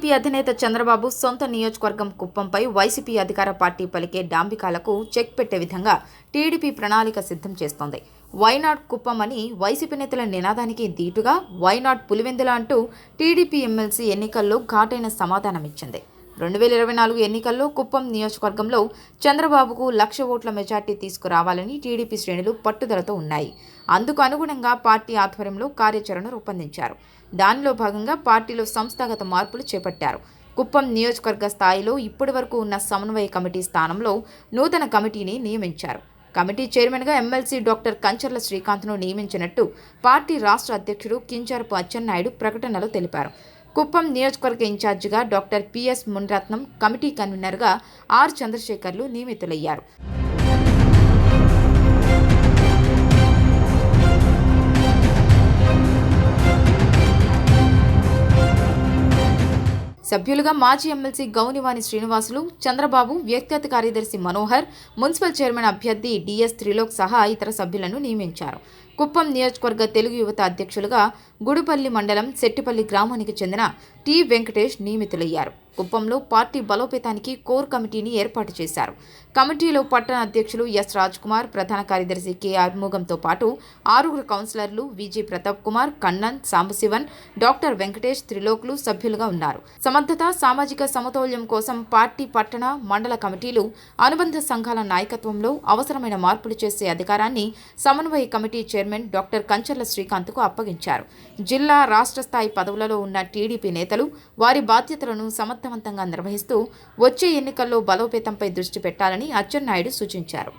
TDP అధినేత చంద్రబాబు సొంత నియోజకవర్గం కుప్పంపై వైసీపీ అధికార పార్టీ పలికే డాంబికాలకు చెక్ పెట్టే విధంగా టీడీపీ ప్రణాళిక సిద్ధం చేస్తోంది. వైనాట్ కుప్పం అని వైసీపీ నేతల నినాదానికి దీటుగా వైనాట్ పులివెందుల అంటూ టీడీపీ ఎమ్మెల్సీ ఎన్నికల్లో ఘాటైన సమాధానమిచ్చింది. 2024 ఎన్నికల్లో కుప్పం నియోజకవర్గంలో చంద్రబాబుకు 1,00,000 ఓట్ల మెజార్టీ తీసుకురావాలని టీడీపీ శ్రేణులు పట్టుదలతో ఉన్నాయి. అందుకు అనుగుణంగా పార్టీ ఆధ్వర్యంలో కార్యాచరణ రూపొందించారు. దానిలో భాగంగా పార్టీలో సంస్థాగత మార్పులు చేపట్టారు. కుప్పం నియోజకవర్గ స్థాయిలో ఇప్పటివరకు ఉన్న సమన్వయ కమిటీ స్థానంలో నూతన కమిటీని నియమించారు. కమిటీ చైర్మన్గా ఎమ్మెల్సీ డాక్టర్ కంచర్ల శ్రీకాంత్ను నియమించినట్టు పార్టీ రాష్ట్ర అధ్యక్షుడు కింజరపు అచ్చెన్నాయుడు ప్రకటనలో తెలిపారు. కుప్పం నియోజకవర్గ ఇన్ఛార్జిగా డాక్టర్ పిఎస్ మునిరత్నం, కమిటీ కన్వీనర్గా ఆర్ చంద్రశేఖర్లు నియమితులయ్యారు. సభ్యులుగా మాజీ ఎమ్మెల్సీ గౌనివాని శ్రీనివాసులు, చంద్రబాబు, వ్యక్తిగత కార్యదర్శి మనోహర్, మున్సిపల్ చైర్మన్ అభ్యర్థి డిఎస్ త్రిలోక్ సహా ఇతర సభ్యులను నియమించారు. కుప్పం నియోజకవర్గ తెలుగు యువత అధ్యక్షులుగా గుడుపల్లి మండలం సెట్టిపల్లి గ్రామానికి చెందిన టి వెంకటేష్ నియమితులయ్యారు. కుప్పంలో పార్టీ బలోపేతానికి కోర్ కమిటీని ఏర్పాటు చేశారు. కమిటీలో పట్టణ అధ్యక్షులు ఎస్ రాజ్కుమార్, ప్రధాన కార్యదర్శి కె ఆర్మూగంతో పాటు 6 కౌన్సిలర్లు విజి ప్రతాప్ కుమార్, కన్నన్, సాంబశివన్, డాక్టర్ వెంకటేష్, త్రిలోక్లు సభ్యులుగా ఉన్నారు. సమర్థత, సామాజిక సమతౌల్యం కోసం పార్టీ పట్టణ, మండల కమిటీలు, అనుబంధ సంఘాల నాయకత్వంలో అవసరమైన మార్పులు చేసే అధికారాన్ని సమన్వయ కమిటీ చైర్మన్ డాక్టర్ కంచర్ల శ్రీకాంత్కు అప్పగించారు. జిల్లా, రాష్ట్ర స్థాయి పదవులలో ఉన్న టీడీపీ నేతలు వారి బాధ్యతలను సమర్థవంతంగా నిర్వహిస్తూ వచ్చే ఎన్నికల్లో బలోపేతంపై దృష్టి పెట్టాలని అచ్చెన్నాయుడు సూచించారు.